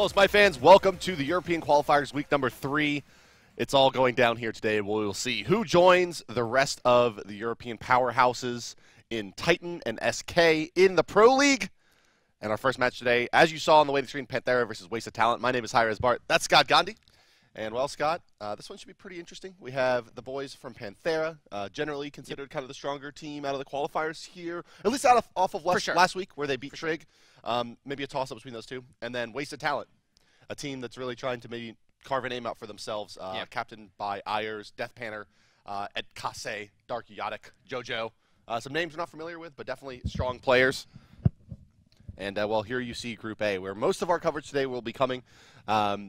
Hello, Spy fans. Welcome to the European Qualifiers week number 3. It's all going down here today. We'll see who joins the rest of the European powerhouses in Titan and SK in the Pro League. And our first match today, as you saw on the way to the screen, Panthera versus Wasted Talent. My name is hi-rez Bart. That's Scott Gandhi. And, well, Scott, this one should be pretty interesting. We have the boys from Panthera, generally considered kind of the stronger team out of the qualifiers here, at least off of last week where they beat Trig. Maybe a toss-up between those two. And then Wasted Talent, a team that's really trying to maybe carve a name out for themselves, captained by hi-rez, Death Panther, Ed Kase, Dark Yadik, Jojo. Some names we're not familiar with, but definitely strong players. And, well, here you see Group A, where most of our coverage today will be coming.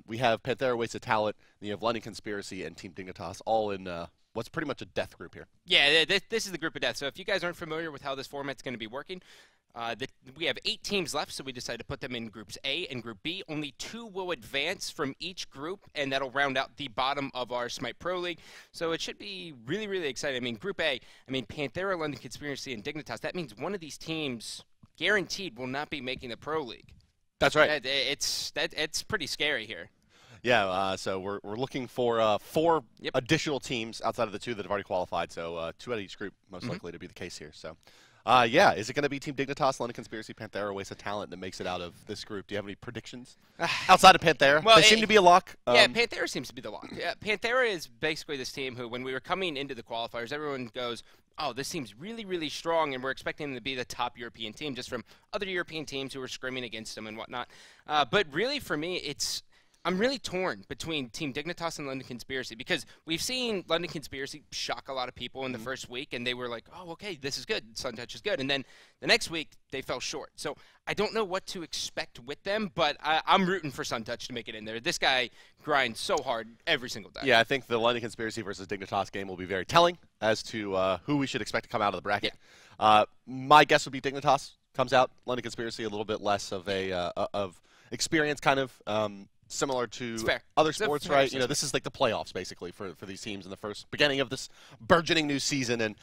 We have Panthera, Wasted Talent, you have London Conspiracy, and Team Dignitas all in what's pretty much a death group here. Yeah, this is the group of death. So if you guys aren't familiar with how this format's going to be working, we have 8 teams left, so we decided to put them in Groups A and Group B. Only 2 will advance from each group, and that'll round out the bottom of our Smite Pro League. So it should be really, really exciting. I mean, Group A, Panthera, London Conspiracy, and Dignitas, that means one of these teams guaranteed will not be making the Pro League. That's right. It's pretty scary here. Yeah, so we're looking for 4 additional teams outside of the 2 that have already qualified. So 2 out of each group most likely to be the case here. So, yeah, is it going to be Team Dignitas, London Conspiracy, Panthera, Wasted Talent that makes it out of this group? Do you have any predictions outside of Panthera? Well, they seem to be a lock. Yeah, Panthera seems to be the lock. Yeah, Panthera is basically this team who, when we were coming into the qualifiers, everyone goes, oh, this seems really, really strong, and we're expecting them to be the top European team just from other European teams who were scrimming against them and whatnot. But really, for me, I'm really torn between Team Dignitas and London Conspiracy because we've seen London Conspiracy shock a lot of people in the first week, and they were like, oh, okay, this is good. Suntouch is good. And then the next week, they fell short. So I don't know what to expect with them, but I'm rooting for Suntouch to make it in there. This guy grinds so hard every single day. Yeah, I think the London Conspiracy versus Dignitas game will be very telling as to who we should expect to come out of the bracket. Yeah. My guess would be Dignitas comes out. London Conspiracy a little bit less of of experience, kind of. Similar to other sports, right? You know, this is like the playoffs, basically, for these teams in the first beginning of this burgeoning new season. And,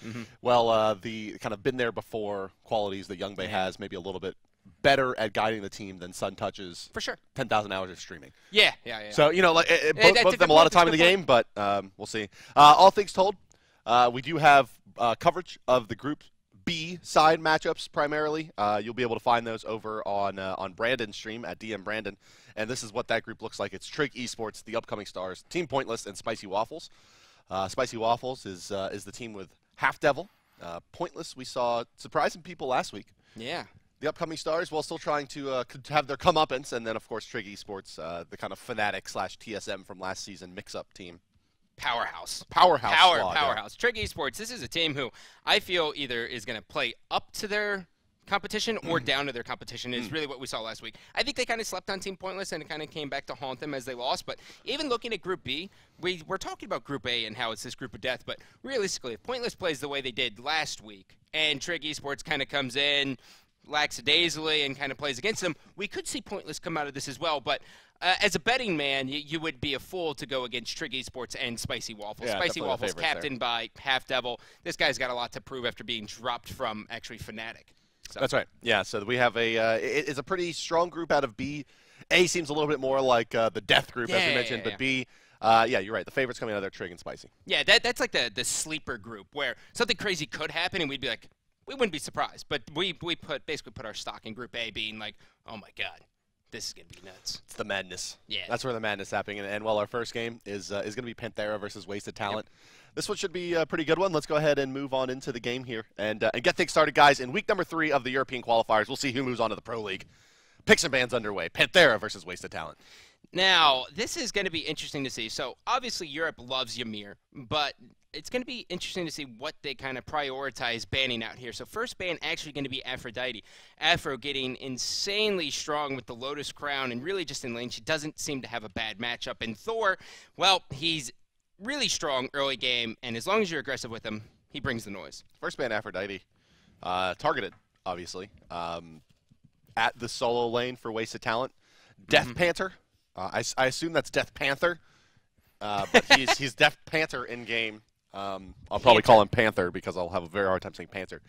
well, the kind of been there before qualities that Young Bay has, maybe a little bit better at guiding the team than Suntouch's 10,000 hours of streaming. Yeah. So, you know, like, both of them a lot of time in the game, but we'll see. All things told, we do have coverage of the Group B side matchups primarily. You'll be able to find those over on Brandon's stream at DM Brandon. And this is what that group looks like. It's Trig Esports, the upcoming stars, Team Pointless, and Spicy Waffles. Spicy Waffles is the team with Half Devil. Pointless, we saw surprising people last week. Yeah. The upcoming stars, while still trying to have their comeuppance, and then of course Trig Esports, the kind of Fnatic / TSM from last season mix-up team. Powerhouse. Powerhouse. Trig Esports, this is a team who I feel either is going to play up to their competition or down to their competition is really what we saw last week. I think they kind of slept on Team Pointless, and it kind of came back to haunt them as they lost. But even looking at Group B, we're talking about Group A and how it's this group of death. But realistically, if Pointless plays the way they did last week and Trig Esports kind of comes in lackadaisically and kind of plays against them, we could see Pointless come out of this as well. But as a betting man, you would be a fool to go against Trig Esports and Spicy Waffles. Yeah, Spicy Waffles, captained by Half Devil. This guy's got a lot to prove after being dropped from actually Fnatic. So. That's right. Yeah, so we have it's a pretty strong group out of B. A seems a little bit more like the death group, as we mentioned, but B, yeah, you're right. The favorites coming out of there, Trig and Spicy. Yeah, that's like the sleeper group where something crazy could happen, and we'd be like, we wouldn't be surprised. But we basically put our stock in Group A being like, oh, my God. This is going to be nuts. It's the madness. Yeah. That's where the madness is happening. And well, our first game is going to be Panthera versus Wasted Talent. Yep. This one should be a pretty good one. Let's go ahead and move on into the game here and get things started, guys. In week number 3 of the European qualifiers, we'll see who moves on to the Pro League. Picks and bans underway. Panthera versus Wasted Talent. Now, this is going to be interesting to see. So, obviously, Europe loves Ymir, but it's going to be interesting to see what they kind of prioritize banning out here. So, first ban actually going to be Aphrodite. Afro getting insanely strong with the Lotus Crown and really just in lane. She doesn't seem to have a bad matchup. And Thor, well, he's really strong early game, and as long as you're aggressive with him, he brings the noise. First ban Aphrodite, targeted, obviously, at the solo lane for Wasted Talent. Death Panther. I assume that's Death Panther, but he's Death Panther in game. I'll probably call him Panther because I'll have a very hard time saying Panther.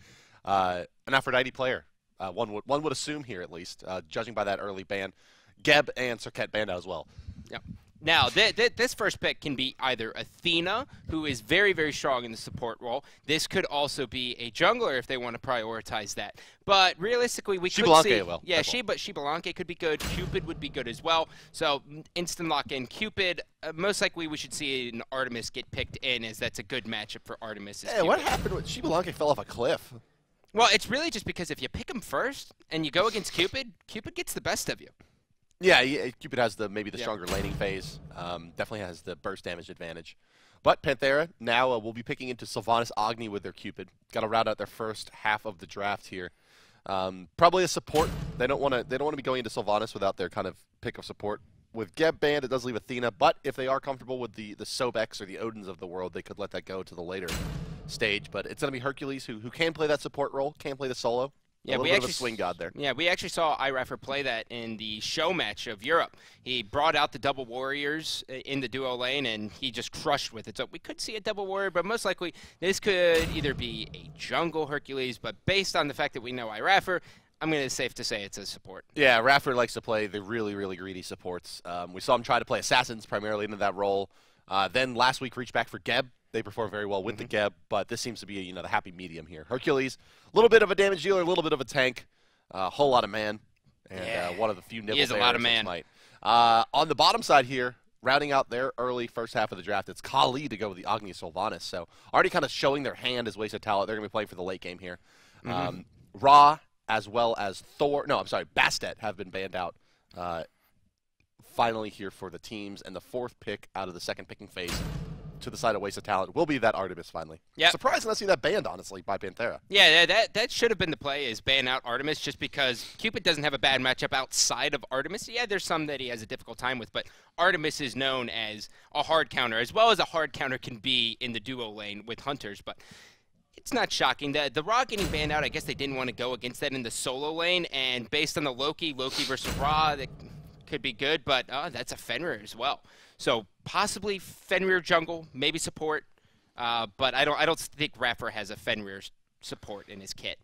An Aphrodite player, one would assume here at least, judging by that early ban. Geb and Serket Banda as well. Yep. Now, this first pick can be either Athena, who is very, very strong in the support role. This could also be a jungler if they want to prioritize that. But realistically, we could see... Well. Yeah, Shibalanke could be good. Cupid would be good as well. So, instant lock-in. Cupid, most likely we should see an Artemis get picked in, as that's a good matchup for Artemis. Hey, what happened with Shibalanke fell off a cliff? Well, it's really just because if you pick him first and you go against Cupid, Cupid gets the best of you. Yeah, Cupid has maybe the stronger laning phase. Definitely has the burst damage advantage. But Panthera now will be picking into Sylvanas Agni with their Cupid. Got to round out their first half of the draft here. Probably a support. They don't want to be going into Sylvanas without their kind of pick of support. With Geb Band, it does leave Athena, but if they are comfortable with the Sobex or the Odins of the world, they could let that go to the later stage. But it's going to be Hercules who can play that support role, can play the solo. Yeah, a little bit of a swing god there. Yeah, we actually saw hi-rez play that in the show match of Europe. He brought out the double warriors in the duo lane, and he just crushed with it. So we could see a double warrior, but most likely this could either be a jungle Hercules, but based on the fact that we know hi-rez, I'm going to safe to say it's a support. Yeah, Raffer likes to play the really, really greedy supports. We saw him try to play assassins primarily into that role. Then last week reached back for Geb. They perform very well with the Geb, but this seems to be the happy medium here. Hercules, a little bit of a damage dealer, a little bit of a tank, a whole lot of man, and one of the few nibbles. He is a lot of man. On the bottom side here, rounding out their early first half of the draft, it's Kali to go with the Agni Sylvanas. So already kind of showing their hand as Wasted Talent. They're going to be playing for the late game here. Ra as well as Bastet have been banned out. Finally here for the teams, and the fourth pick out of the second picking phase to the side of Wasted Talent will be that Artemis finally. Yeah. Surprised not see that banned, honestly, by Panthera. Yeah, that should have been the play, is ban out Artemis, just because Cupid doesn't have a bad matchup outside of Artemis. Yeah, there's some that he has a difficult time with, but Artemis is known as a hard counter, as well as a hard counter can be in the duo lane with Hunters, but it's not shocking. The Ra getting banned out, I guess they didn't want to go against that in the solo lane, and based on the Loki versus Ra, that could be good, but that's a Fenrir as well. So possibly Fenrir jungle, maybe support, but I don't think Raffer has a Fenrir support in his kit.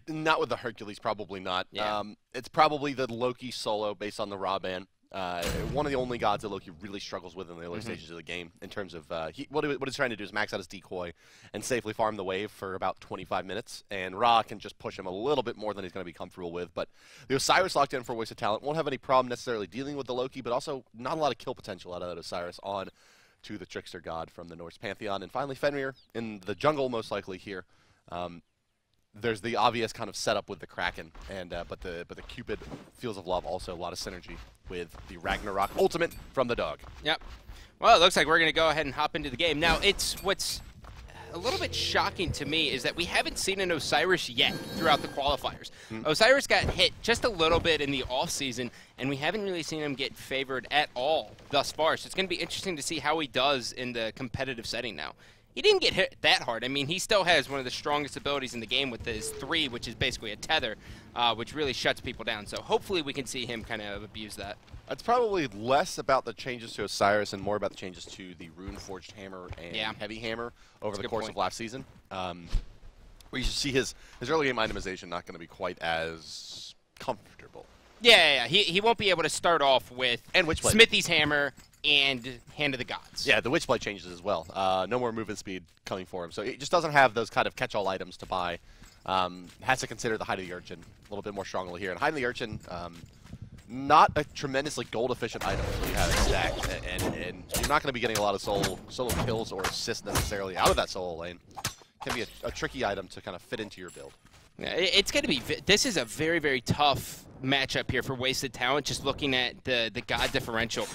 Not with the Hercules, probably not. Yeah. It's probably the Loki solo based on the Ra ban. One of the only gods that Loki really struggles with in the early stages of the game in terms of what he's trying to do is max out his decoy and safely farm the wave for about 25 minutes, and Ra can just push him a little bit more than he's going to be comfortable with. But the Osiris locked in for Wasted Talent won't have any problem necessarily dealing with the Loki, but also not a lot of kill potential out of that Osiris on to the Trickster god from the Norse pantheon. And finally Fenrir in the jungle most likely here. There's the obvious kind of setup with the Kraken, and but the Cupid Fields of Love also a lot of synergy with the Ragnarok ultimate from the dog. Yep. Well, it looks like we're going to go ahead and hop into the game. Now, what's a little bit shocking to me is that we haven't seen an Osiris yet throughout the qualifiers. Osiris got hit just a little bit in the off-season, and we haven't really seen him get favored at all thus far. So it's going to be interesting to see how he does in the competitive setting now. He didn't get hit that hard. I mean, he still has one of the strongest abilities in the game with his 3, which is basically a tether, which really shuts people down. So hopefully we can see him kind of abuse that. It's probably less about the changes to Osiris and more about the changes to the Rune-Forged Hammer and Heavy Hammer over the course of last season. Where you see his early game itemization not going to be quite as comfortable. Yeah. He won't be able to start off with Smithy's Hammer and Hand of the Gods. Yeah, the Witchblade changes as well. No more movement speed coming for him. So he just doesn't have those kind of catch-all items to buy. Has to consider the Hide of the Urchin a little bit more strongly here. And Hide of the Urchin, not a tremendously gold-efficient item until you have it stacked. And you're not going to be getting a lot of solo kills or assists necessarily out of that solo lane. Can be a tricky item to kind of fit into your build. Yeah, it's going to be. This is a very, very tough matchup here for Wasted Talent, just looking at the god differential.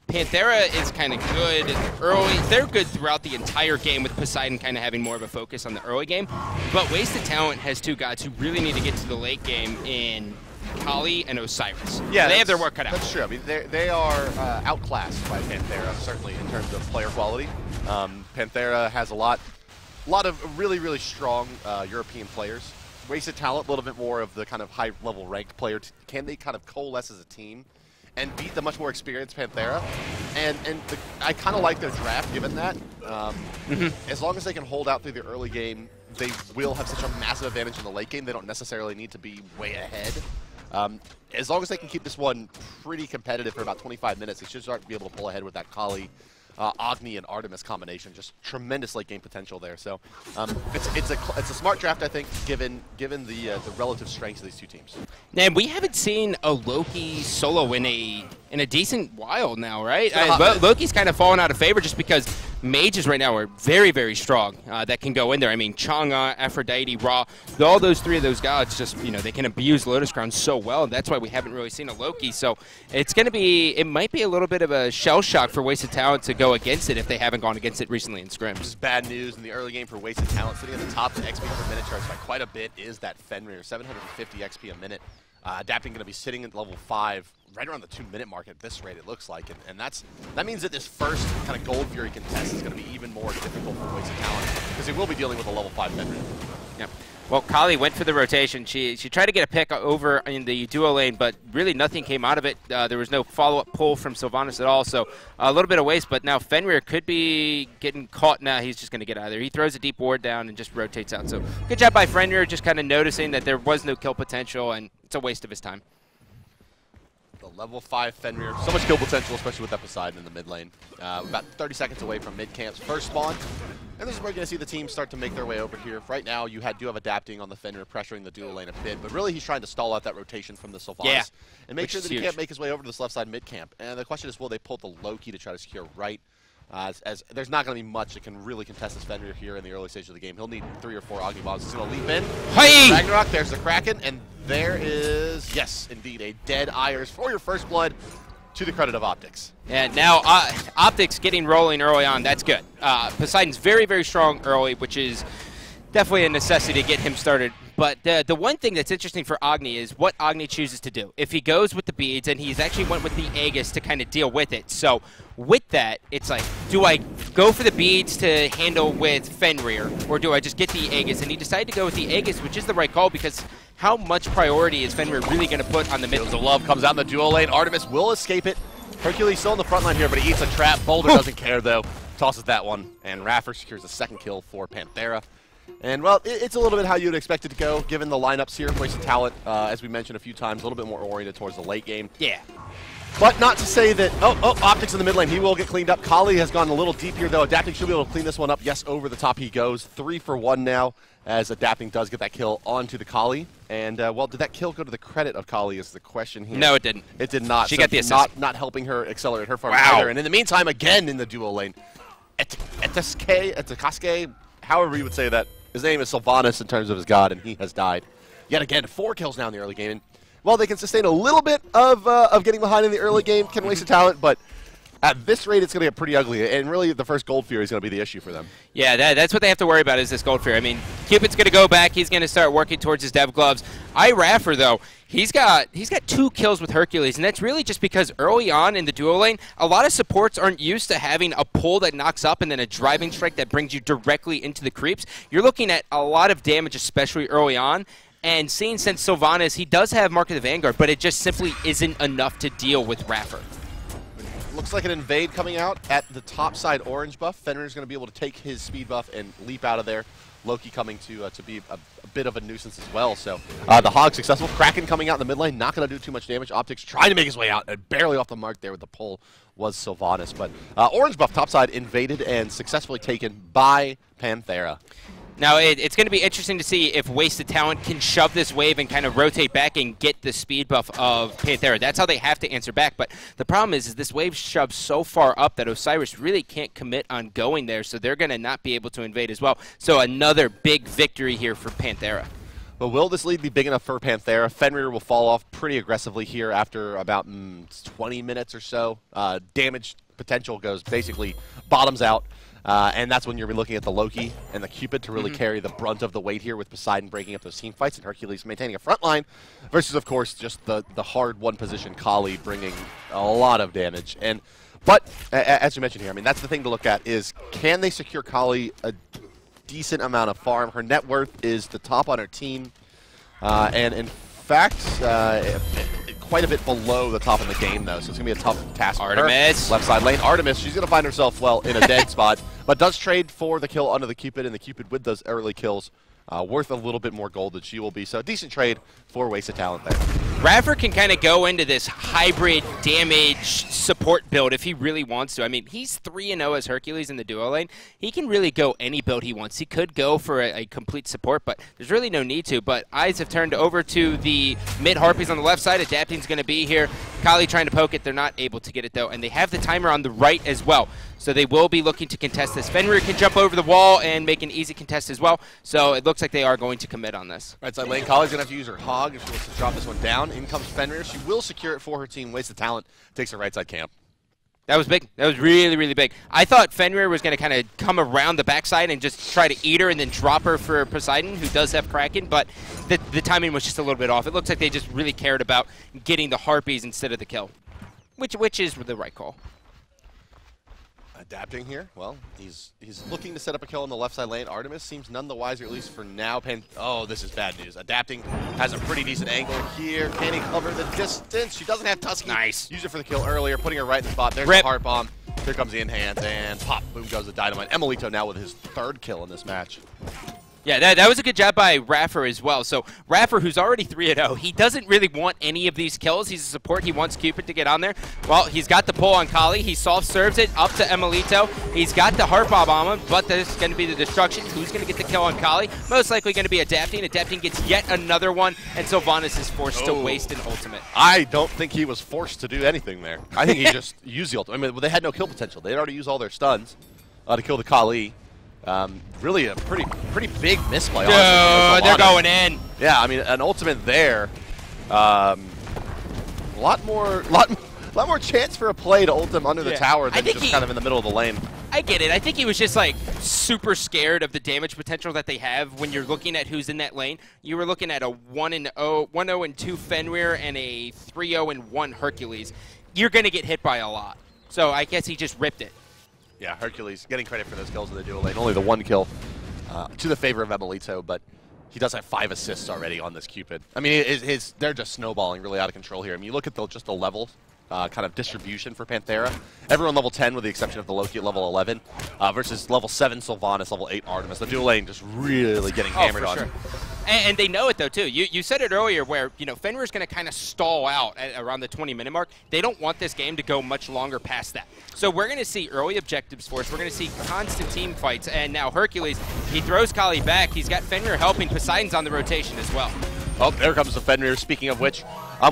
Panthera is kind of good early. They're good throughout the entire game, with Poseidon kind of having more of a focus on the early game. But Wasted Talent has 2 gods who really need to get to the late game in Kali and Osiris. Yeah, they have their work cut out. That's true. I mean, they are outclassed by Panthera, certainly in terms of player quality. Panthera has a lot of really, really strong European players. Wasted Talent, a little bit more of the kind of high-level ranked player. Can they kind of coalesce as a team and beat the much more experienced Panthera? And I kind of like their draft given that. As long as they can hold out through the early game, they will have such a massive advantage in the late game. They don't necessarily need to be way ahead. As long as they can keep this one pretty competitive for about 25 minutes, they should start to be able to pull ahead with that Kali, Agni, and Artemis combination. Just tremendous late game potential there. So it's a smart draft, I think, given the relative strengths of these two teams. And we haven't seen a Loki solo in a decent while now, right? Loki's kind of fallen out of favor just because mages right now are very, very strong that can go in there. I mean, Chang'e, Aphrodite, Ra, all those three of those gods just, they can abuse Lotus Crown so well, and that's why we haven't really seen a Loki. So it might be a little bit of a shell shock for Wasted Talent to go against it if they haven't gone against it recently in scrims. This is bad news in the early game for Wasted Talent. Sitting at the top of the XP per minute charts by quite a bit is that Fenrir, 750 XP a minute. Adapting going to be sitting at level 5, right around the 2-minute mark at this rate, it looks like. And that means that this first kind of Gold Fury contest is going to be even more difficult for Wasted Talent, because he will be dealing with a level 5 Fenrir. Yep. Well, Kali went for the rotation. She tried to get a pick over in the duo lane, but really nothing came out of it. There was no follow-up pull from Sylvanas at all, so a little bit of waste. But now Fenrir could be getting caught. Now he's just going to get out of there. He throws a deep ward down and just rotates out. So good job by Fenrir, just kind of noticing that there was no kill potential, and it's a waste of his time. The level 5 Fenrir, so much kill potential, especially with that Poseidon in the mid lane. About 30 seconds away from mid-camp's first spawn. And this is where we're going to see the team start to make their way over here. Right now, you do have Adapting on the Fenrir, pressuring the dual lane a bit, but really he's trying to stall out that rotation from the Sylvanas and make sure that he can't make his way over to this left side mid-camp. And the question is, will they pull the Loki to try to secure right? As there's not going to be much that can really contest this Fenrir here in the early stage of the game. He'll need 3 or 4 Agni bombs. He's going to leap in. Hey! Ragnarok, there's the Kraken, and there is, yes, indeed, a dead Ayers for your first blood, to the credit of Optics. And now Optics getting rolling early on, that's good. Poseidon's very, very strong early, which is definitely a necessity to get him started. But the one thing that's interesting for Agni is what Agni chooses to do. If he goes with the beads, and he's actually went with the Aegis to kind of deal with it. So with that, it's like, do I go for the beads to handle with Fenrir, or do I just get the Aegis? And he decided to go with the Aegis, which is the right call, because how much priority is Fenrir really going to put on the mid? Fields of Love comes out in the dual lane. Artemis will escape it. Hercules still in the front line here, but he eats a trap. Boulder doesn't care, though. Tosses that one. And Raffer secures the second kill for Panthera. And, well, it's a little bit how you'd expect it to go, given the lineups here. Wasted Talent, as we mentioned a few times, a little bit more oriented towards the late game. Yeah. But not to say that, Optics in the mid lane, he will get cleaned up. Kali has gone a little deep here, though. Adapting should be able to clean this one up. Yes, over the top he goes. 3 for 1 now, as Adapting does get that kill onto the Kali. And, well, did that kill go to the credit of Kali is the question here. No, it didn't. It did not. She got the assist. Not helping her accelerate her farm either. And in the meantime, again in the duo lane, Etakaske, however you would say that. His name is Sylvanas in terms of his god, and he has died. Yet again, 4 kills now in the early game. And, well, they can sustain a little bit of getting behind in the early game, can Wasted Talent, but at this rate, it's going to get pretty ugly. And really, the first Gold Fury is going to be the issue for them. Yeah, that's what they have to worry about is this Gold Fury. I mean, Cupid's going to go back. He's going to start working towards his dev gloves. Raffer, though, he's got 2 kills with Hercules, and that's really just because early on in the duo lane, a lot of supports aren't used to having a pull that knocks up and then a driving strike that brings you directly into the creeps. You're looking at a lot of damage, especially early on. And seeing since Sylvanas, he does have Mark of the Vanguard, but it just simply isn't enough to deal with Raffer. Looks like an invade coming out at the top side orange buff. Fenrir's going to be able to take his speed buff and leap out of there. Loki coming to be a bit of a nuisance as well. So the Hog successful. Kraken coming out in the mid lane, not going to do too much damage. Optics trying to make his way out, and barely off the mark there with the pull was Sylvanas. But orange buff topside invaded and successfully taken by Panthera. Now, it's going to be interesting to see if Wasted Talent can shove this wave and kind of rotate back and get the speed buff of Panthera. That's how they have to answer back. But the problem is this wave shoves so far up that Osiris really can't commit on going there, so they're going to not be able to invade as well. So another big victory here for Panthera. But will this lead be big enough for Panthera? Fenrir will fall off pretty aggressively here after about 20 minutes or so. Damage potential goes basically bottoms out. And that's when you're looking at the Loki and the Cupid to really carry the brunt of the weight here, with Poseidon breaking up those team fights and Hercules maintaining a front line versus, of course, just the hard one-position Kali bringing a lot of damage. But as you mentioned here, I mean, that's the thing to look at is, can they secure Kali a decent amount of farm? Her net worth is the top on her team, and in fact, quite a bit below the top of the game, though, so it's going to be a tough task for her. Artemis. Left side lane. Artemis, she's going to find herself, well, in a dead spot, but does trade for the kill under the Cupid, and the Cupid with those early kills worth a little bit more gold than she will be. So a decent trade for Wasted Talent there. Raffer can kind of go into this hybrid damage support build if he really wants to. I mean, he's 3-0 as Hercules in the duo lane. He can really go any build he wants. He could go for a complete support, but there's really no need to. But eyes have turned over to the mid Harpies on the left side. Adapting's going to be here. Kali trying to poke it. They're not able to get it, though. And they have the timer on the right as well. So they will be looking to contest this. Fenrir can jump over the wall and make an easy contest as well. So it looks like they are going to commit on this. Right side lane, Kali's going to have to use her hog if she wants to drop this one down. In comes Fenrir. She will secure it for her team. Wasted Talent takes her right side camp. That was big. That was really, really big. I thought Fenrir was going to kind of come around the backside and just try to eat her and then drop her for Poseidon, who does have Kraken, but the timing was just a little bit off. It looks like they just really cared about getting the Harpies instead of the kill, which is the right call. Adapting here. Well, he's looking to set up a kill on the left side lane. Artemis seems none the wiser, at least for now. Oh, this is bad news. Adapting has a pretty decent angle here. Can he cover the distance? She doesn't have Tusky. Nice. Used it for the kill earlier, putting her right in the spot. There's the heart bomb. Here comes the in-hands, and pop, boom goes the dynamite. Emilito now with his 3rd kill in this match. Yeah, that was a good job by Raffer as well. So Raffer, who's already 3-0, he doesn't really want any of these kills. He's a support. He wants Cupid to get on there. Well, he's got the pull on Kali. He soft serves it up to Emilito. He's got the heart bomb on him, but there's going to be the destruction. Who's going to get the kill on Kali? Most likely going to be Adapting. Adapting gets yet another one, and Sylvanas is forced to waste an ultimate. I don't think he was forced to do anything there. I think he just used the ultimate. I mean, they had no kill potential. They had already used all their stuns to kill the Kali. Really a pretty big misplay. Dude, they're going in. Yeah, I mean an ultimate there. Lot more chance for a play to ult him under the tower than just kind of in the middle of the lane. I get it. I think he was just like super scared of the damage potential that they have when you're looking at who's in that lane. You were looking at a 1-0-2 Fenrir and a 3-0-1 Hercules. You're going to get hit by a lot. So I guess he just ripped it. Yeah, Hercules getting credit for those kills in the duo lane. Only the 1 kill to the favor of Emilito, but he does have 5 assists already on this Cupid. I mean, they're just snowballing really out of control here. I mean, you look at just the level kind of distribution for Panthera. Everyone level 10 with the exception of the Loki at level 11 versus level 7 Sylvanas, level 8 Artemis. The duo lane just really getting hammered on. Sure. And they know it, though, too. You said it earlier where, Fenrir's going to kind of stall out at around the 20-minute mark. They don't want this game to go much longer past that. So we're going to see early objectives for us. We're going to see constant team fights. And now Hercules, he throws Kali back. He's got Fenrir helping. Poseidon's on the rotation as well. Oh, there comes the Fenrir, speaking of which.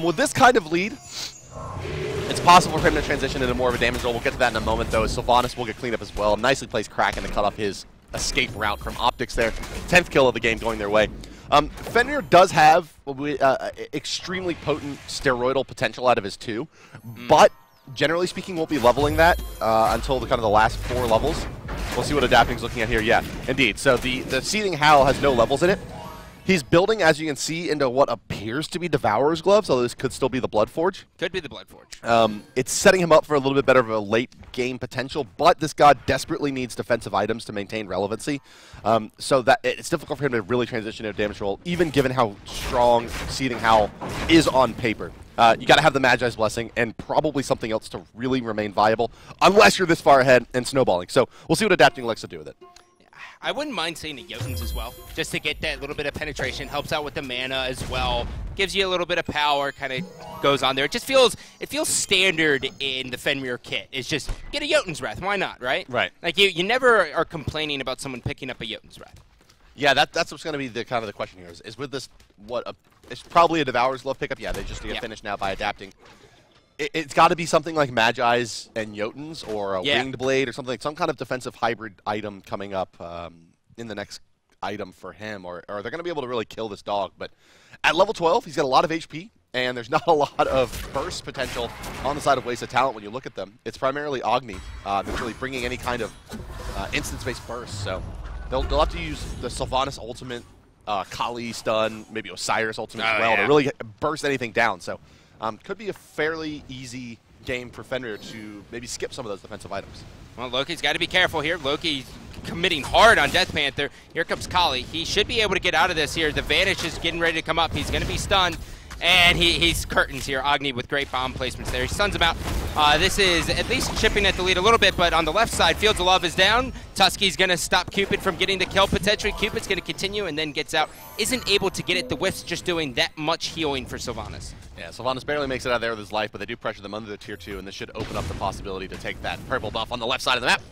With this kind of lead, it's possible for him to transition into more of a damage role. We'll get to that in a moment, though. Sylvanas will get cleaned up as well. Nicely placed Kraken to cut off his escape route from Optics there. 10th kill of the game going their way. Fenrir does have extremely potent steroidal potential out of his 2, but generally speaking won't be leveling that until the last 4 levels. We'll see what Adapting's looking at here. Yeah, indeed. So the Seething Howl has no levels in it. He's building, as you can see, into what appears to be Devourer's Gloves, although this could still be the Bloodforge. Could be the Bloodforge. It's setting him up for a little bit better of a late-game potential, but this god desperately needs defensive items to maintain relevancy. So that it's difficult for him to really transition to a damage role, even given how strong Seething Howl is on paper. You got to have the Magi's Blessing and probably something else to really remain viable, unless you're this far ahead and snowballing. So we'll see what Adapting likes to do with it. I wouldn't mind seeing the Jotuns as well, just to get that little bit of penetration. Helps out with the mana as well. Gives you a little bit of power, kind of goes on there. It feels standard in the Fenrir kit. It's just, get a Jotun's Wrath. Why not, right? Right. Like, you never are complaining about someone picking up a Jotun's Wrath. Yeah, that's what's going to be the kind of the question here. Is with this, it's probably a Devourer's Glove pickup. Yeah, they just get finished now by Adapting. It's got to be something like Magi's and Jotuns or a Winged Blade or something, some kind of defensive hybrid item coming up in the next item for him, or they're going to be able to really kill this dog. But at level 12, he's got a lot of HP, and there's not a lot of burst potential on the side of Wasted Talent when you look at them. It's primarily Agni that's really bringing any kind of instance-based burst. So they'll have to use the Sylvanas ultimate, Kali stun, maybe Osiris ultimate as well to really burst anything down. So could be a fairly easy game for Fenrir to maybe skip some of those defensive items. Well, Loki's got to be careful here. Loki committing hard on Death Panther. Here comes Kali. He should be able to get out of this here. The Vanish is getting ready to come up. He's going to be stunned. And he's curtains here. Agni with great bomb placements there. He stuns him out. This is at least chipping at the lead a little bit, but on the left side, Fields of Love is down. Tusky's going to stop Cupid from getting the kill potentially. Cupid's going to continue and then gets out. Isn't able to get it. The whiff's just doing that much healing for Sylvanas. Yeah, Sylvanas barely makes it out of there with his life, but they do pressure them under the tier 2, and this should open up the possibility to take that purple buff on the left side of the map.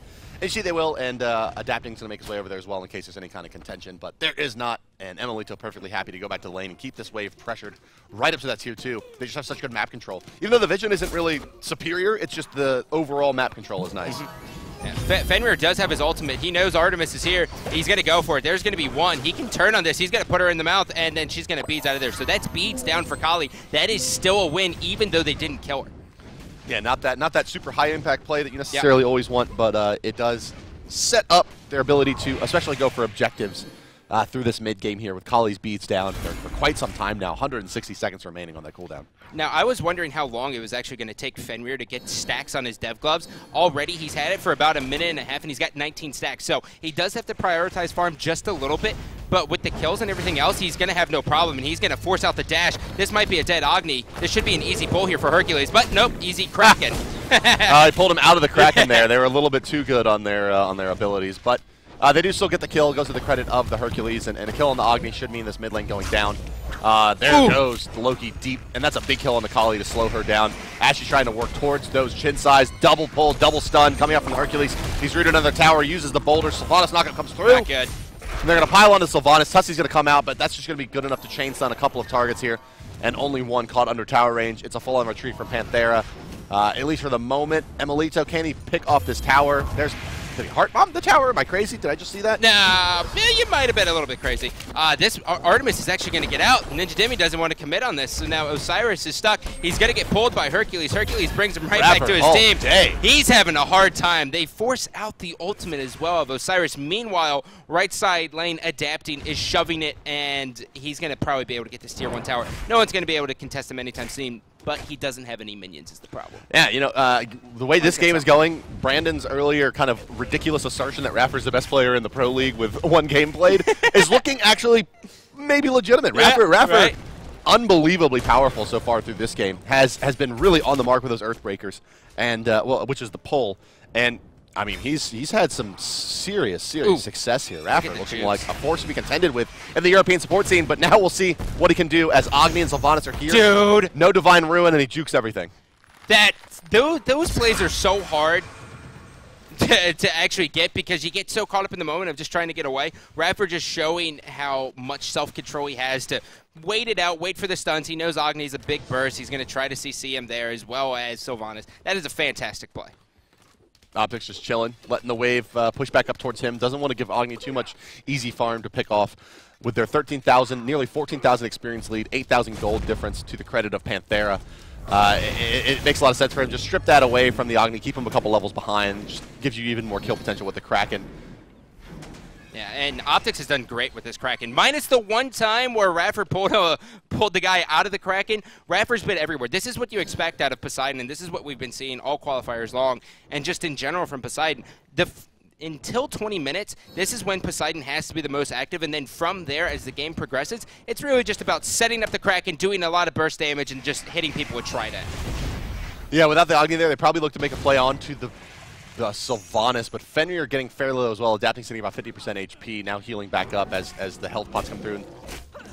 And they will, and Adapting's going to make his way over there as well in case there's any kind of contention, but there is not, and Emilito perfectly happy to go back to the lane and keep this wave pressured right up to that tier 2. They just have such good map control. Even though the vision isn't really superior, it's just the overall map control is nice. Yeah, Fenrir does have his ultimate. He knows Artemis is here. He's going to go for it. There's going to be one. He can turn on this. He's going to put her in the mouth, and then she's going to beads out of there. So that's beads down for Kali. That is still a win, even though they didn't kill her. Yeah, not that super high impact play that you necessarily always want, but it does set up their ability to especially go for objectives through this mid game here with Kali's beats down for quite some time now. 160 seconds remaining on that cooldown. Now, I was wondering how long it was actually going to take Fenrir to get stacks on his dev gloves. Already, he's had it for about a minute and a half, and he's got 19 stacks. So he does have to prioritize farm just a little bit, but with the kills and everything else, he's going to have no problem, and he's going to force out the dash. This might be a dead Agni. This should be an easy pull here for Hercules, but nope, easy Kraken. I pulled him out of the Kraken there. They were a little bit too good on their abilities, but they do still get the kill. It goes to the credit of the Hercules, and a kill on the Agni should mean this mid lane going down. There goes the Loki deep, and that's a big kill on the Kali to slow her down. As she's trying to work towards those chin size, double pull, double stun coming up from the Hercules. He's rooted another tower, uses the boulder. Sylvanas knockup comes through. Not good. And they're going to pile onto Sylvanas. Tussy's going to come out, but that's just going to be good enough to chain stun a couple of targets here, and only one caught under tower range. It's a full-on retreat from Panthera, at least for the moment. Emilito, can he pick off this tower? Did he heart bomb the tower? Am I crazy? Did I just see that? Nah, you might have been a little bit crazy. This Artemis is actually going to get out. Ninja Demi doesn't want to commit on this, so now Osiris is stuck. He's going to get pulled by Hercules. Hercules brings him right back to his team. Day. He's having a hard time. They force out the ultimate as well of Osiris. Meanwhile, right side lane Adapting is shoving it, and he's going to probably be able to get this tier 1 tower. No one's going to be able to contest him anytime soon, but he doesn't have any minions is the problem. Yeah, you know, the way this game is going, Brandon's earlier kind of ridiculous assertion that Raffer's the best player in the Pro League with one game played is looking actually maybe legitimate. Raffer, right. Unbelievably powerful so far through this game, has been really on the mark with those Earthbreakers, and well, which is the pull. And I mean, he's had some serious success here. Raffer looking like a force to be contended with in the European support scene, but now we'll see what he can do as Agni and Sylvanas are here. Dude! No Divine Ruin, and he jukes everything. Those plays are so hard to actually get because you get so caught up in the moment of just trying to get away. Raffer just showing how much self-control he has to wait it out, wait for the stuns. He knows Agni's a big burst. He's going to try to CC him there as well as Sylvanas. That is a fantastic play. Optics just chilling, letting the wave push back up towards him. Doesn't want to give Agni too much easy farm to pick off with their 13,000, nearly 14,000 experience lead, 8,000 gold difference to the credit of Panthera. It makes a lot of sense for him. Just strip that away from the Agni, keep him a couple levels behind. Just gives you even more kill potential with the Kraken. Yeah, and Optics has done great with this Kraken. Minus the one time where Raffer pulled the guy out of the Kraken. Raffer's been everywhere. This is what you expect out of Poseidon, and this is what we've been seeing all qualifiers long, and just in general from Poseidon. Until 20 minutes, this is when Poseidon has to be the most active, and then from there, as the game progresses, it's really just about setting up the Kraken, doing a lot of burst damage, and just hitting people with Trident. Yeah, without the Agni there, they probably look to make a play onto the Sylvanas, but Fenrir getting fairly low as well, Adapting sitting about 50% HP, now healing back up as the health pots come through. And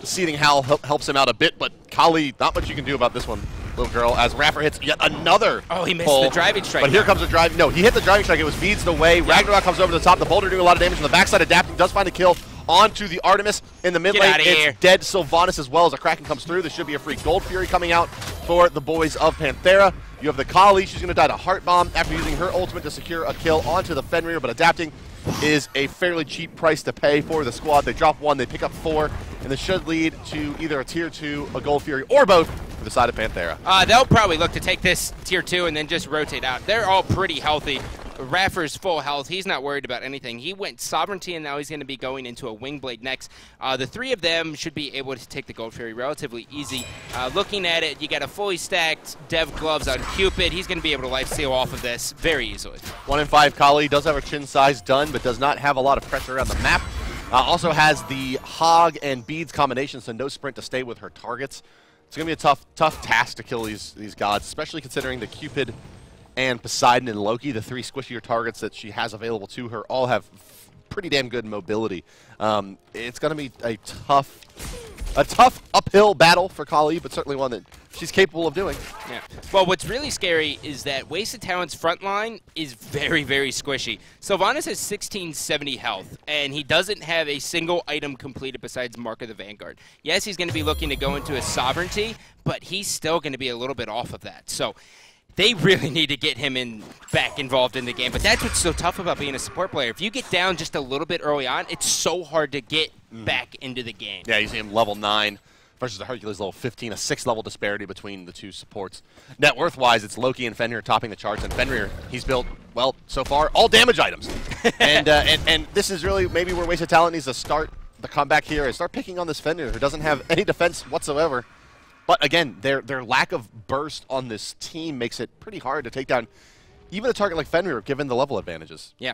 Seething Howl helps him out a bit, but Kali, not much you can do about this one, little girl, as Raffer hits yet another Oh, he missed pull. the driving strike. But here comes the driving, no, he hit the driving strike, it was beads away. Yep. Ragnarok comes over the top, the boulder doing a lot of damage on the backside. Adapting does find a kill onto the Artemis in the mid lane. It's dead Sylvanas as well as a Kraken comes through. This should be a free Gold Fury coming out for the boys of Panthera. You have the Kali, she's going to die to Heart Bomb after using her ultimate to secure a kill onto the Fenrir, but Adapting is a fairly cheap price to pay for the squad. They drop one, they pick up 4, and this should lead to either a Tier 2, a Gold Fury, or both for the side of Panthera. They'll probably look to take this Tier 2 and then just rotate out. They're all pretty healthy. Raffer's full health. He's not worried about anything. He went Sovereignty, and now he's going to be going into a Wingblade next. The 3 of them should be able to take the Gold Fury relatively easy. Looking at it, you got a fully stacked Dev Gloves on Cupid. He's going to be able to life steal off of this very easily. 1 in 5 Kali does have her chin size done, but does not have a lot of pressure on the map. Also has the Hog and Beads combination, so no sprint to stay with her targets. It's going to be a tough task to kill these gods, especially considering the Cupid and Poseidon and Loki, the 3 squishier targets that she has available to her, all have pretty damn good mobility. It's going to be a tough uphill battle for Kali, but certainly one that she's capable of doing. Yeah. Well, what's really scary is that Wasted Talent's front line is very, very squishy. Sylvanas has 1670 health, and he doesn't have a single item completed besides Mark of the Vanguard. Yes, he's going to be looking to go into his sovereignty, but he's still going to be a little bit off of that. So they really need to get him back involved in the game. But that's what's so tough about being a support player. If you get down just a little bit early on, it's so hard to get back into the game. Yeah, you see him level 9 versus the Hercules level 15, a 6-level disparity between the two supports. Net worth-wise, it's Loki and Fenrir topping the charts, and Fenrir, he's built, well, so far, all damage items. and this is really maybe where Wasted Talent needs to start the comeback here and start picking on this Fenrir, who doesn't have any defense whatsoever. But again, their lack of burst on this team makes it pretty hard to take down even a target like Fenrir, given the level advantages. Yeah.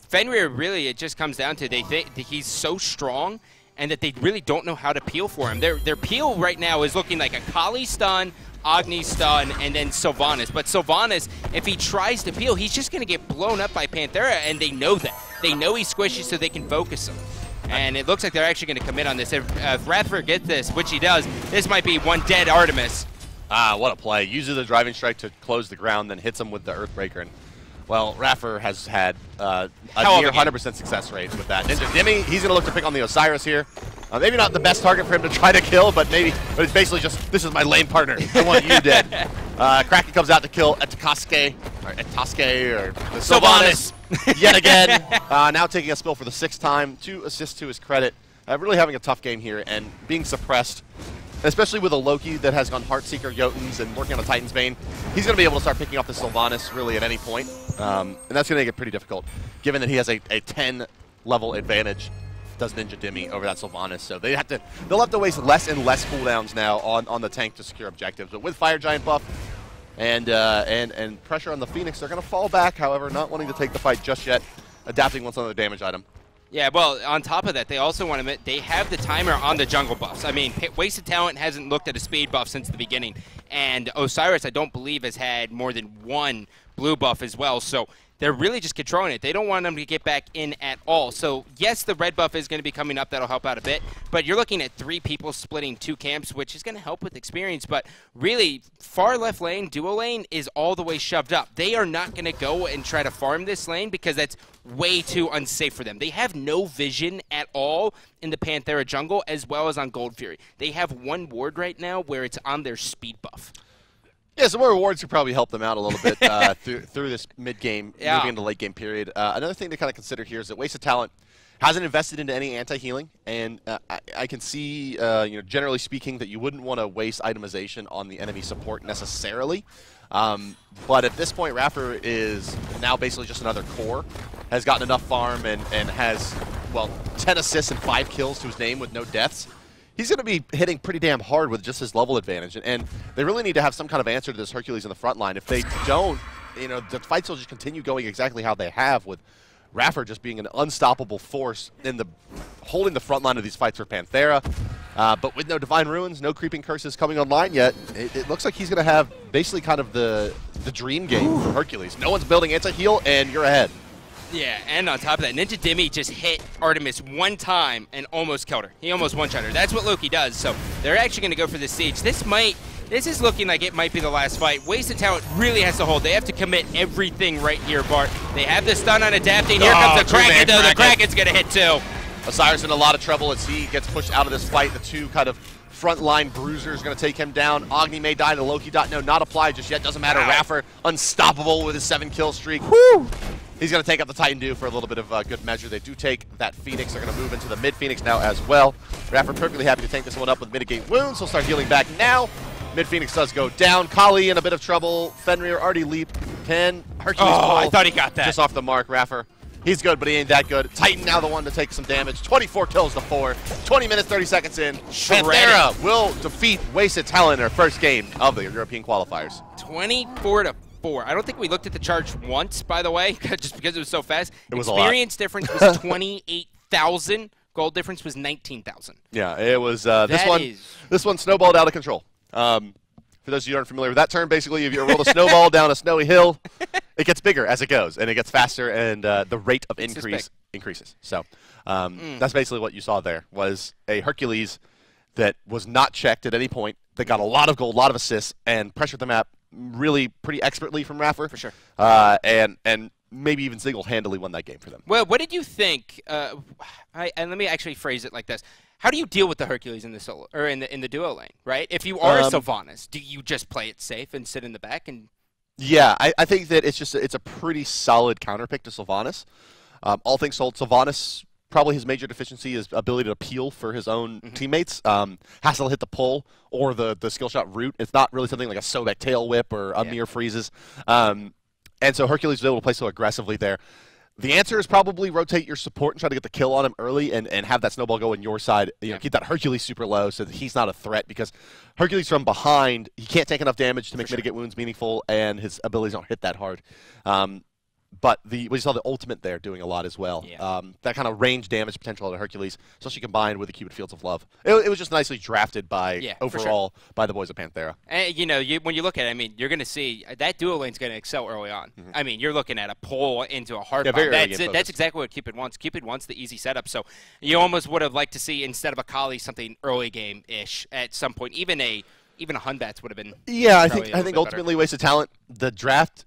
Fenrir, really, it just comes down to they think that he's so strong and that they really don't know how to peel for him. Their peel right now is looking like a Kali stun, Agni stun, and then Sylvanas. But Sylvanas, if he tries to peel, he's just going to get blown up by Panthera, and they know that. They know he's squishy, so they can focus him. And it looks like they're actually going to commit on this. If Radford gets this, which he does, this might be one dead Artemis. Ah, what a play. Uses the driving strike to close the ground, then hits him with the Earthbreaker. And, well, Raffer has had a near 100% success rate with that. Ninja Demi, he's going to look to pick on the Osiris here. Maybe not the best target for him to try to kill, but it's basically just, this is my lame partner. I want you dead. Kraken comes out to kill Etakaske, or the Sylvanas yet again. Now taking a spill for the 6th time. 2 assists to his credit. Really having a tough game here and being suppressed, especially with a Loki that has gone Heartseeker, Jotuns, and working on a Titan's Bane. He's going to be able to start picking off the Sylvanas really at any point. And that's going to make it pretty difficult, given that he has a 10-level advantage. Does Ninja Demi over that Sylvanas, so they'll have to waste less and less cooldowns now on the tank to secure objectives. But with Fire Giant buff and pressure on the Phoenix, they're going to fall back. However, not wanting to take the fight just yet, adapting once another damage item. Yeah, well, on top of that, they also want to admit they have the timer on the jungle buffs. I mean, Wasted Talent hasn't looked at a speed buff since the beginning, and Osiris, I don't believe, has had more than 1 blue buff as well. So they're really just controlling it. They don't want them to get back in at all. So, yes, the red buff is going to be coming up. That'll help out a bit. But you're looking at 3 people splitting 2 camps, which is going to help with experience. But really, far left lane, duo lane, is all the way shoved up. They are not going to go and try to farm this lane because that's way too unsafe for them. They have no vision at all in the Panthera jungle as well as on Gold Fury. They have 1 ward right now where it's on their speed buff. Yeah, some more rewards could probably help them out a little bit through this mid-game, moving into late-game period. Another thing to kind of consider here is that Wasted Talent hasn't invested into any anti-healing, and I can see, generally speaking, that you wouldn't want to waste itemization on the enemy support necessarily. But at this point, Raffer is now basically just another core, has gotten enough farm and has, well, 10 assists and 5 kills to his name with no deaths. He's going to be hitting pretty damn hard with just his level advantage, and they really need to have some kind of answer to this Hercules in the front line. If they don't, the fights will just continue going exactly how they have, with Raffer just being an unstoppable force in holding the front line of these fights for Panthera. But with no Divine Ruins, no Creeping Curses coming online yet, it looks like he's going to have basically kind of the dream game for Hercules. No one's building anti-heal, and you're ahead. Yeah, and on top of that, Ninja Demi just hit Artemis 1 time and almost killed her. He almost one-shot her. That's what Loki does, so they're actually going to go for the siege. This is looking like it might be the last fight. Wasted Talent really has to hold. They have to commit everything right here, Bart. They have the stun on adapting. Here comes the Kraken, though. The Kraken's going to hit, too. Osiris in a lot of trouble as he gets pushed out of this fight. The 2 kind of frontline bruisers going to take him down. Agni may die. The Loki dot, no, not applied just yet. Doesn't matter. Raffer, unstoppable with his 7-kill streak. Woo! He's going to take out the Titan Dew for a little bit of good measure. They do take that Phoenix. They're going to move into the mid-Phoenix now as well. Raffer perfectly happy to tank this one up with mitigate wounds. He'll start healing back now. Mid-Phoenix does go down. Kali in a bit of trouble. Fenrir already leaped. Can Hercules pull I thought he got that. Just off the mark. Raffer, he's good, but he ain't that good. Titan now the one to take some damage. 24 kills to 4. 20 minutes, 30 seconds in. Panthera will defeat Wasted Talent in their first game of the European qualifiers. 24-4. I don't think we looked at the charge once, by the way, just because it was so fast. It was Experience difference was 28,000. Gold difference was 19,000. Yeah, it was. This one snowballed out of control. For those of you who aren't familiar with that term, basically, if you roll a snowball down a snowy hill, it gets bigger as it goes, and it gets faster, and the rate of increase increases. So that's basically what you saw there, was a Hercules that was not checked at any point, that got a lot of gold, a lot of assists, and pressured the map really pretty expertly from Raffer. For sure. And maybe even single-handedly won that game for them. Well, what did you think? And let me actually phrase it like this. How do you deal with the Hercules in the solo or in the duo lane, right? If you are a Sylvanas, do you just play it safe and sit in the back? And yeah, I think that it's a pretty solid counter pick to Sylvanas. All things told, Sylvanas, probably his major deficiency is ability to peel for his own teammates. Has to hit the pull or the skill shot route. It's not really something like a Sobek tail whip or Amir freezes. And so Hercules was able to play so aggressively there. The answer is probably rotate your support and try to get the kill on him early and have that snowball go on your side. You know, keep that Hercules super low so that he's not a threat, because Hercules from behind, he can't take enough damage to make mitigate wounds meaningful, and his abilities don't hit that hard. But we saw the ultimate there doing a lot as well. Yeah. That kind of range damage potential out of Hercules, especially combined with the Cupid Fields of Love. It was just nicely drafted by overall by the boys of Panthera. And you know, when you look at it, I mean, you're going to see that duo lane's going to excel early on. I mean, you're looking at a pull into a hard bomb. That's exactly what Cupid wants. Cupid wants the easy setup. So you almost would have liked to see, instead of a Kali, something early game-ish at some point. Even a Hunbats would have been. Yeah, I think ultimately Wasted Talent, the draft.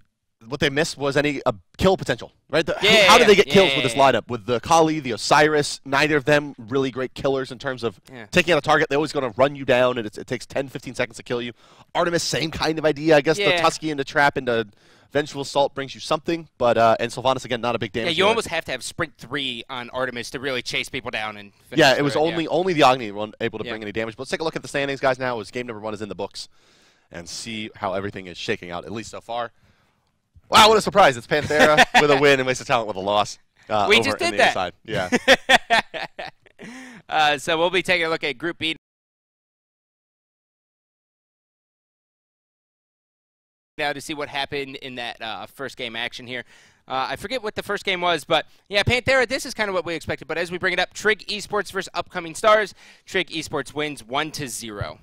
What they missed was any kill potential, right? How did they get kills with this lineup? With the Kali, the Osiris, neither of them really great killers in terms of taking out a target. They're always going to run you down, and it takes 10, 15 seconds to kill you. Artemis, same kind of idea. I guess the Tusky into Trap into Vengeful Assault brings you something, but and Sylvanas, again, not a big damage. Yeah, you almost have to have Sprint 3 on Artemis to really chase people down and finish. Yeah, it was only the Agni one able to bring any damage. But let's take a look at the standings, guys, now, as game number 1 is in the books, and see how everything is shaking out, at least so far. Wow, what a surprise. It's Panthera with a win and Wasted Talent with a loss. We just did that. Side. Yeah. So we'll be taking a look at Group B now to see what happened in that first game action here. I forget what the first game was, but yeah, Panthera, this is kind of what we expected. But as we bring it up, Trig Esports versus Upcoming Stars. Trig Esports wins 1-0.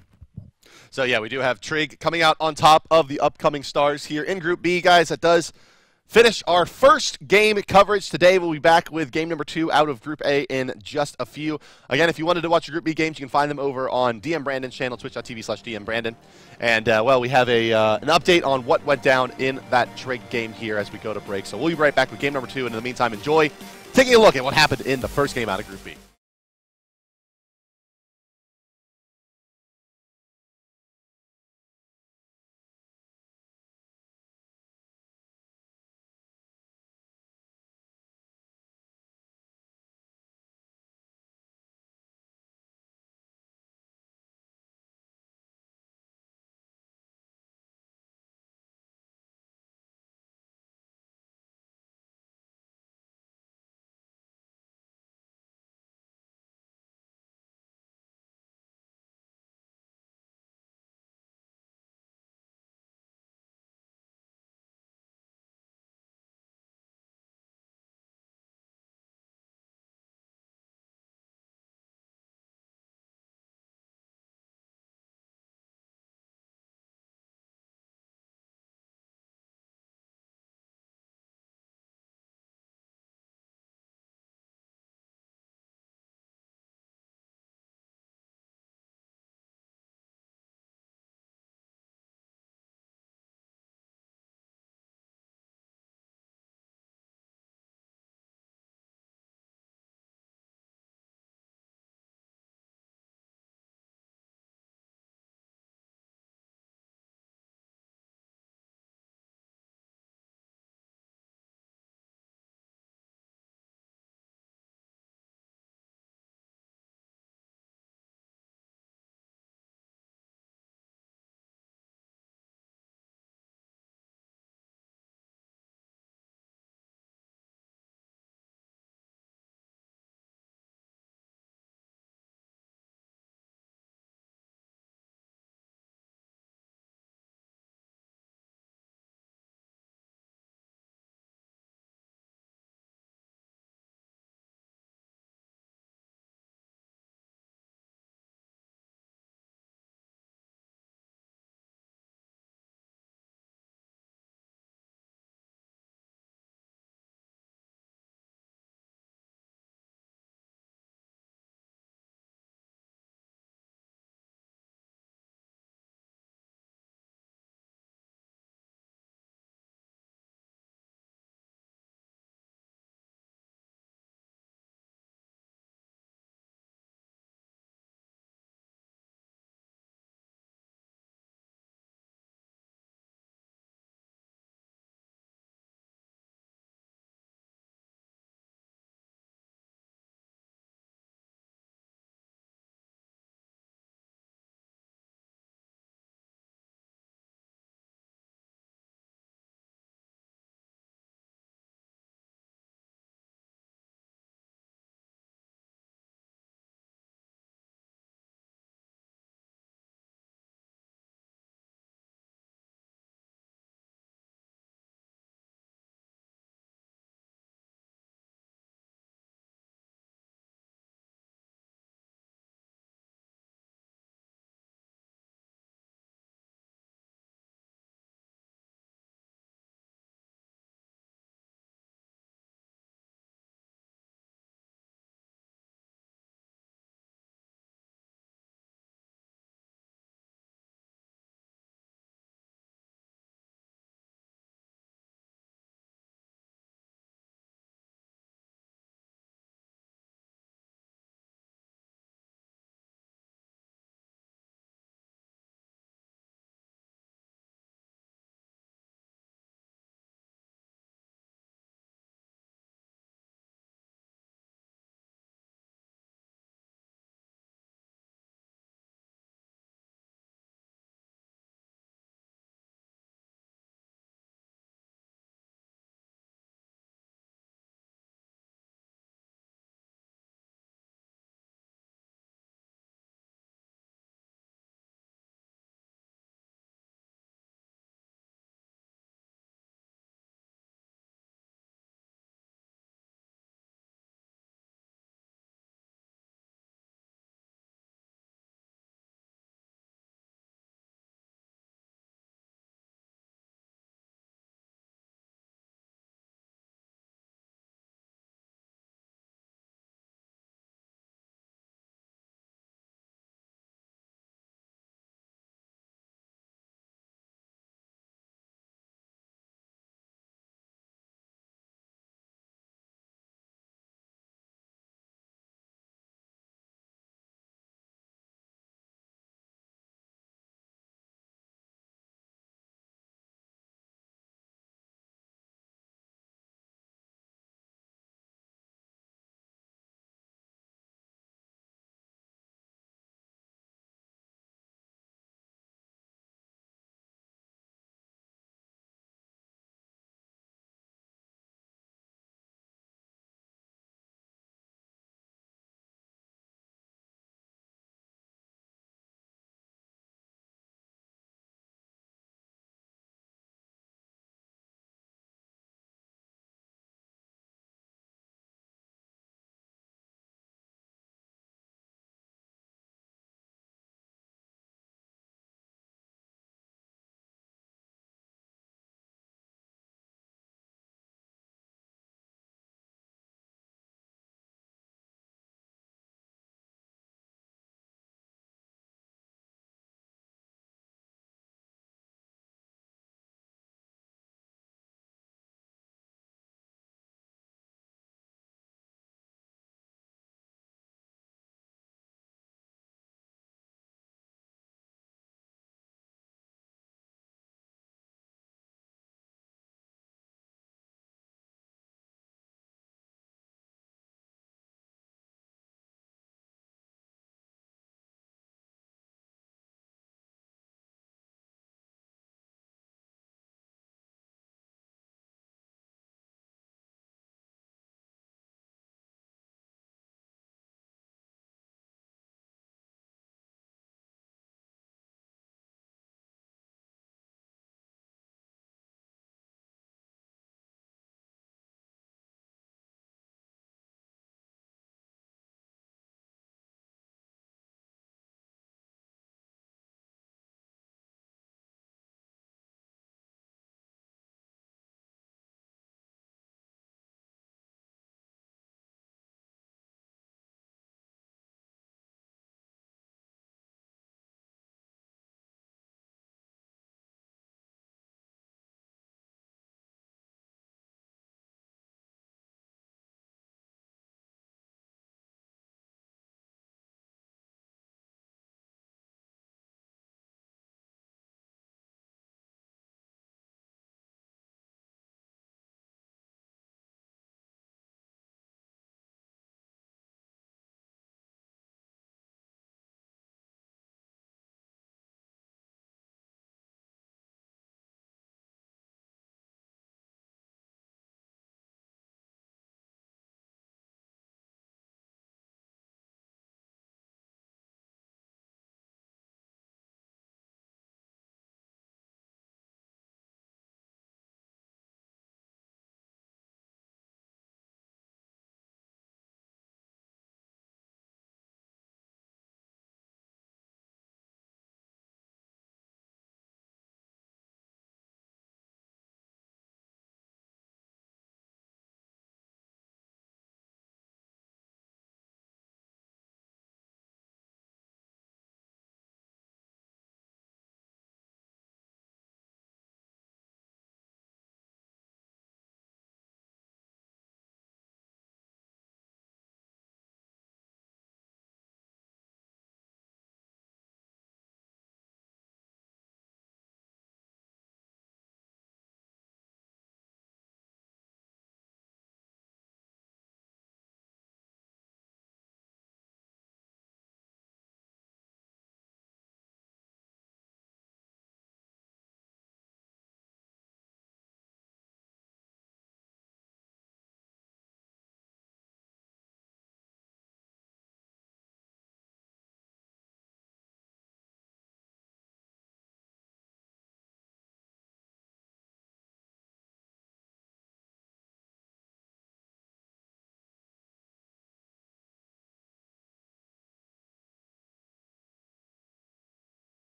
So, yeah, we do have Trig coming out on top of the Upcoming Stars here in Group B, guys. That does finish our first game coverage today. We'll be back with game number 2 out of Group A in just a few. Again, if you wanted to watch your Group B games, you can find them over on DM Brandon's channel, twitch.tv/DMBrandon. And, well, we have an update on what went down in that Trig game here as we go to break. So we'll be right back with game number 2. And in the meantime, enjoy taking a look at what happened in the first game out of Group B.